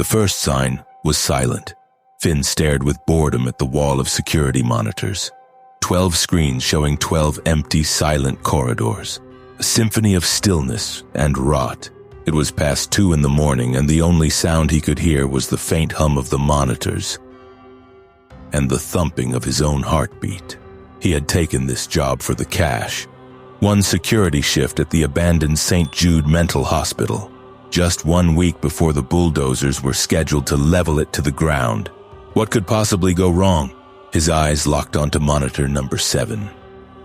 The first sign was silent. Finn stared with boredom at the wall of security monitors. 12 screens showing 12 empty, silent corridors. A symphony of stillness and rot. It was past 2 in the morning, and the only sound he could hear was the faint hum of the monitors and the thumping of his own heartbeat. He had taken this job for the cash. One security shift at the abandoned St. Jude Mental Hospital, just 1 week before the bulldozers were scheduled to level it to the ground. What could possibly go wrong? His eyes locked onto monitor number 7,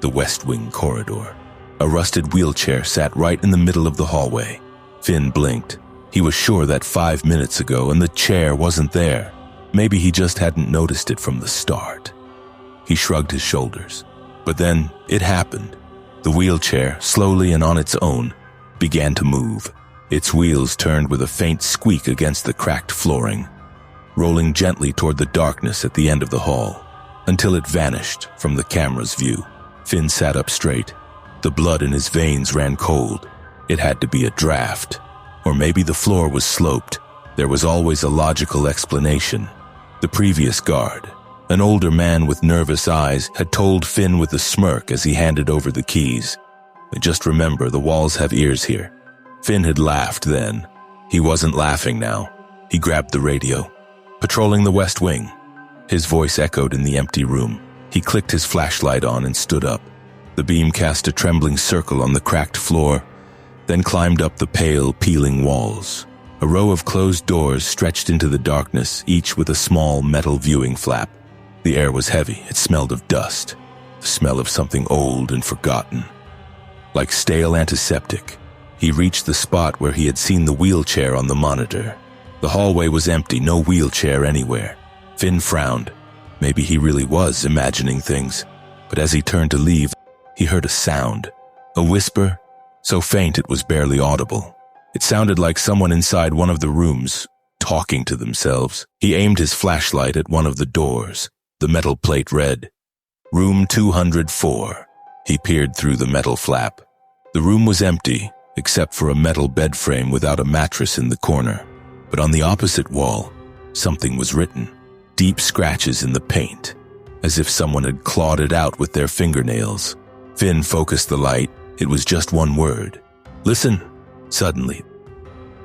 the West Wing corridor. A rusted wheelchair sat right in the middle of the hallway. Finn blinked. He was sure that 5 minutes ago and the chair wasn't there. Maybe he just hadn't noticed it from the start. He shrugged his shoulders. But then it happened. The wheelchair, slowly and on its own, began to move. Its wheels turned with a faint squeak against the cracked flooring, rolling gently toward the darkness at the end of the hall, until it vanished from the camera's view. Finn sat up straight. The blood in his veins ran cold. It had to be a draft. Or maybe the floor was sloped. There was always a logical explanation. The previous guard, an older man with nervous eyes, had told Finn with a smirk as he handed over the keys. Just remember, the walls have ears here. Finn had laughed then. He wasn't laughing now. He grabbed the radio. Patrolling the West Wing. His voice echoed in the empty room. He clicked his flashlight on and stood up. The beam cast a trembling circle on the cracked floor, then climbed up the pale, peeling walls. A row of closed doors stretched into the darkness, each with a small metal viewing flap. The air was heavy. It smelled of dust, the smell of something old and forgotten. Like stale antiseptic, he reached the spot where he had seen the wheelchair on the monitor. The hallway was empty, no wheelchair anywhere. Finn frowned. Maybe he really was imagining things. But as he turned to leave, he heard a sound. A whisper, so faint it was barely audible. It sounded like someone inside one of the rooms, talking to themselves. He aimed his flashlight at one of the doors. The metal plate read, "Room 204. He peered through the metal flap. The room was empty, except for a metal bed frame without a mattress in the corner. But on the opposite wall, something was written. Deep scratches in the paint, as if someone had clawed it out with their fingernails. Finn focused the light. It was just one word. "Listen." Suddenly,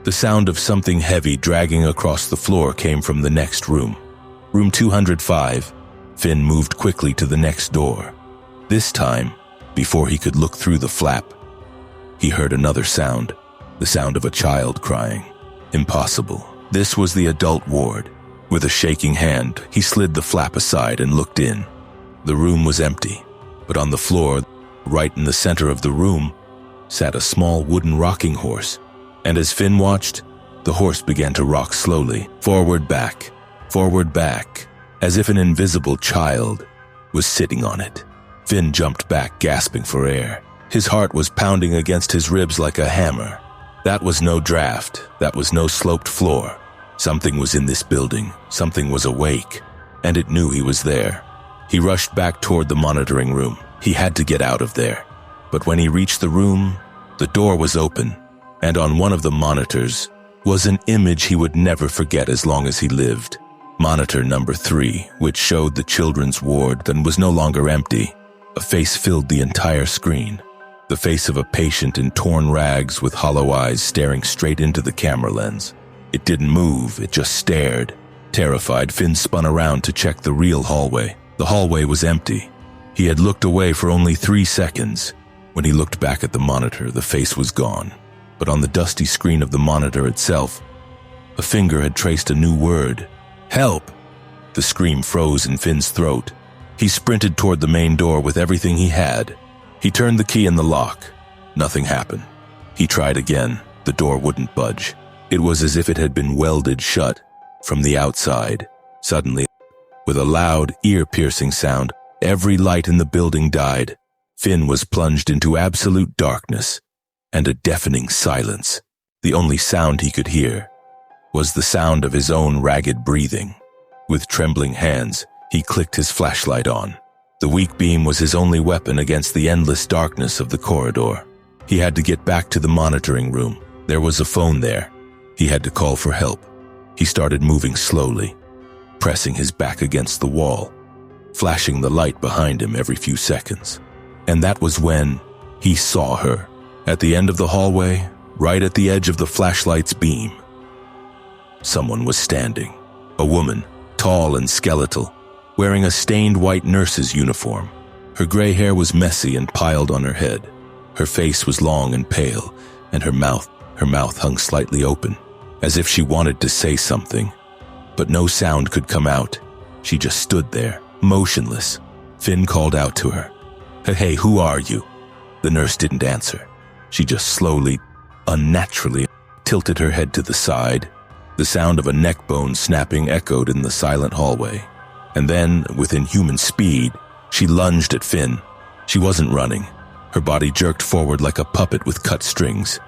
the sound of something heavy dragging across the floor came from the next room. Room 205. Finn moved quickly to the next door. This time, before he could look through the flap, he heard another sound, the sound of a child crying. Impossible. This was the adult ward. With a shaking hand, he slid the flap aside and looked in. The room was empty, but on the floor, right in the center of the room, sat a small wooden rocking horse. And as Finn watched, the horse began to rock slowly, forward, back, as if an invisible child was sitting on it. Finn jumped back, gasping for air. His heart was pounding against his ribs like a hammer. That was no draft. That was no sloped floor. Something was in this building. Something was awake, and it knew he was there. He rushed back toward the monitoring room. He had to get out of there. But when he reached the room, the door was open, and on one of the monitors was an image he would never forget as long as he lived. Monitor number 3, which showed the children's ward that was no longer empty. A face filled the entire screen. The face of a patient in torn rags with hollow eyes staring straight into the camera lens. It didn't move, it just stared. Terrified, Finn spun around to check the real hallway. The hallway was empty. He had looked away for only 3 seconds. When he looked back at the monitor, the face was gone. But on the dusty screen of the monitor itself, a finger had traced a new word. "Help!" The scream froze in Finn's throat. He sprinted toward the main door with everything he had. He turned the key in the lock. Nothing happened. He tried again. The door wouldn't budge. It was as if it had been welded shut from the outside. Suddenly, with a loud, ear-piercing sound, every light in the building died. Finn was plunged into absolute darkness and a deafening silence. The only sound he could hear was the sound of his own ragged breathing. With trembling hands, he clicked his flashlight on. The weak beam was his only weapon against the endless darkness of the corridor. He had to get back to the monitoring room. There was a phone there. He had to call for help. He started moving slowly, pressing his back against the wall, flashing the light behind him every few seconds. And that was when he saw her, at the end of the hallway, right at the edge of the flashlight's beam. Someone was standing, a woman, tall and skeletal, wearing a stained white nurse's uniform. Her gray hair was messy and piled on her head. Her face was long and pale, and her mouth hung slightly open, as if she wanted to say something. But no sound could come out. She just stood there, motionless. Finn called out to her. Hey, who are you? The nurse didn't answer. She just slowly, unnaturally, tilted her head to the side. The sound of a neck bone snapping echoed in the silent hallway. And then, with inhuman speed, she lunged at Finn. She wasn't running. Her body jerked forward like a puppet with cut strings,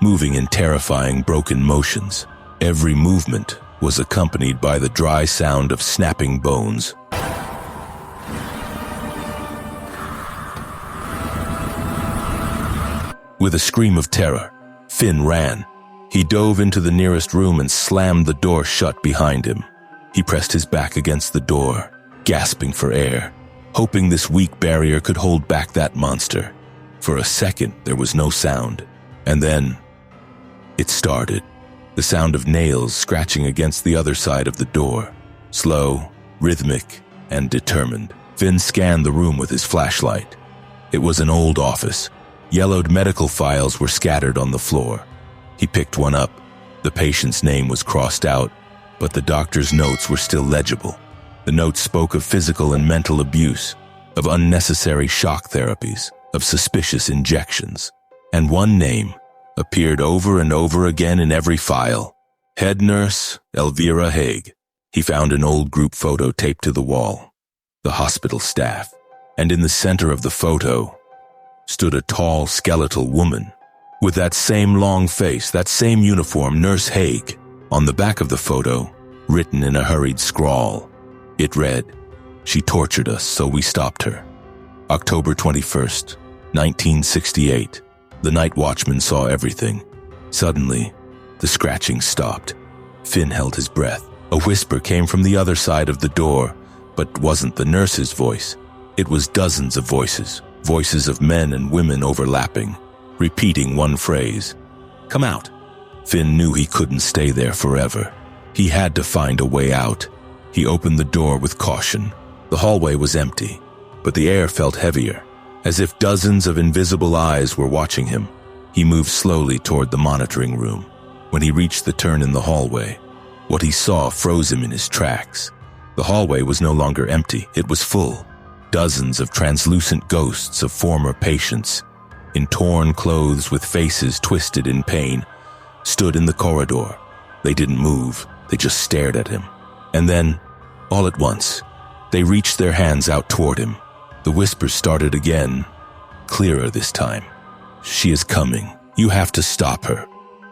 moving in terrifying, broken motions. Every movement was accompanied by the dry sound of snapping bones. With a scream of terror, Finn ran. He dove into the nearest room and slammed the door shut behind him. He pressed his back against the door, gasping for air, hoping this weak barrier could hold back that monster. For a second, there was no sound. And then, it started. The sound of nails scratching against the other side of the door. Slow, rhythmic, and determined. Finn scanned the room with his flashlight. It was an old office. Yellowed medical files were scattered on the floor. He picked one up. The patient's name was crossed out, but the doctor's notes were still legible. The notes spoke of physical and mental abuse, of unnecessary shock therapies, of suspicious injections. And one name appeared over and over again in every file. Head nurse Elvira Haig. He found an old group photo taped to the wall. The hospital staff. And in the center of the photo stood a tall, skeletal woman. With that same long face, that same uniform, Nurse Haig. On the back of the photo, written in a hurried scrawl, it read, "She tortured us, so we stopped her." October 21st, 1968. The night watchman saw everything. Suddenly, the scratching stopped. Finn held his breath. A whisper came from the other side of the door, but wasn't the nurse's voice. It was dozens of voices, voices of men and women overlapping, repeating one phrase. "Come out." Finn knew he couldn't stay there forever. He had to find a way out. He opened the door with caution. The hallway was empty, but the air felt heavier, as if dozens of invisible eyes were watching him. He moved slowly toward the monitoring room. When he reached the turn in the hallway, what he saw froze him in his tracks. The hallway was no longer empty, it was full. Dozens of translucent ghosts of former patients, in torn clothes with faces twisted in pain, stood in the corridor. They didn't move, they just stared at him. And then, all at once, they reached their hands out toward him. The whispers started again, clearer this time. "She is coming. You have to stop her."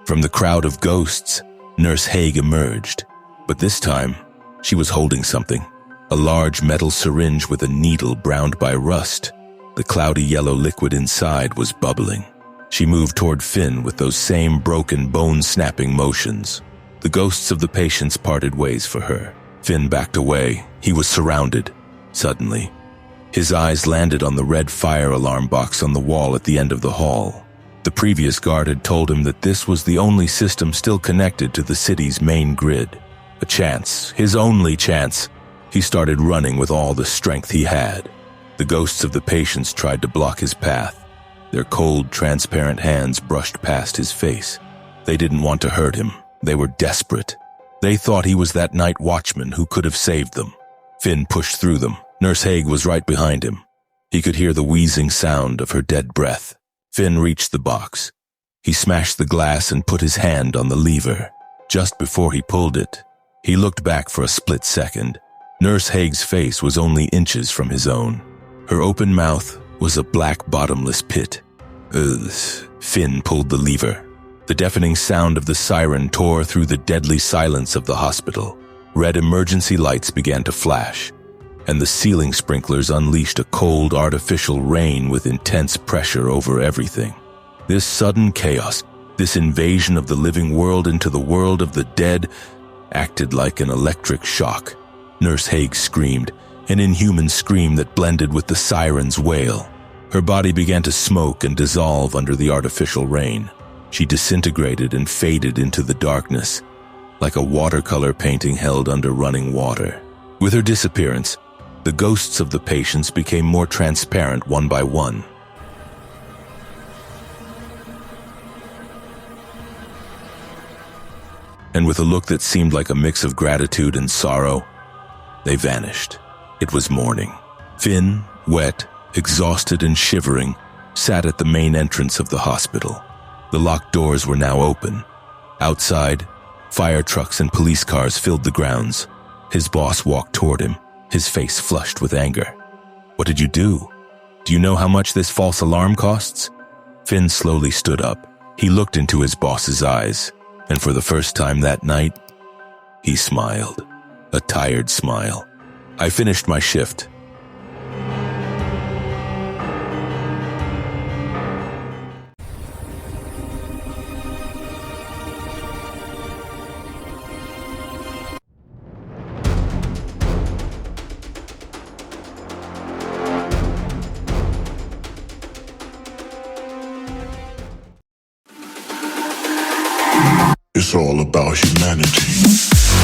From the crowd of ghosts, Nurse Haig emerged. But this time, she was holding something. A large metal syringe with a needle browned by rust. The cloudy yellow liquid inside was bubbling. She moved toward Finn with those same broken, bone-snapping motions. The ghosts of the patients parted ways for her. Finn backed away. He was surrounded. Suddenly, his eyes landed on the red fire alarm box on the wall at the end of the hall. The previous guard had told him that this was the only system still connected to the city's main grid. A chance, his only chance. He started running with all the strength he had. The ghosts of the patients tried to block his path. Their cold, transparent hands brushed past his face. They didn't want to hurt him. They were desperate. They thought he was that night watchman who could have saved them. Finn pushed through them. Nurse Haig was right behind him. He could hear the wheezing sound of her dead breath. Finn reached the box. He smashed the glass and put his hand on the lever. Just before he pulled it, he looked back for a split second. Nurse Haig's face was only inches from his own. Her open mouth was a black bottomless pit. Finn pulled the lever. The deafening sound of the siren tore through the deadly silence of the hospital. Red emergency lights began to flash, and the ceiling sprinklers unleashed a cold, artificial rain with intense pressure over everything. This sudden chaos, this invasion of the living world into the world of the dead, acted like an electric shock. Nurse Haig screamed, an inhuman scream that blended with the siren's wail. Her body began to smoke and dissolve under the artificial rain. She disintegrated and faded into the darkness, like a watercolor painting held under running water. With her disappearance, the ghosts of the patients became more transparent one by one. And with a look that seemed like a mix of gratitude and sorrow, they vanished. It was morning. Finn, wet, exhausted and shivering, sat at the main entrance of the hospital. The locked doors were now open. Outside, fire trucks and police cars filled the grounds. His boss walked toward him, his face flushed with anger. "What did you do? Do you know how much this false alarm costs?" Finn slowly stood up. He looked into his boss's eyes, and for the first time that night, he smiled. A tired smile. "I finished my shift." It's all about humanity.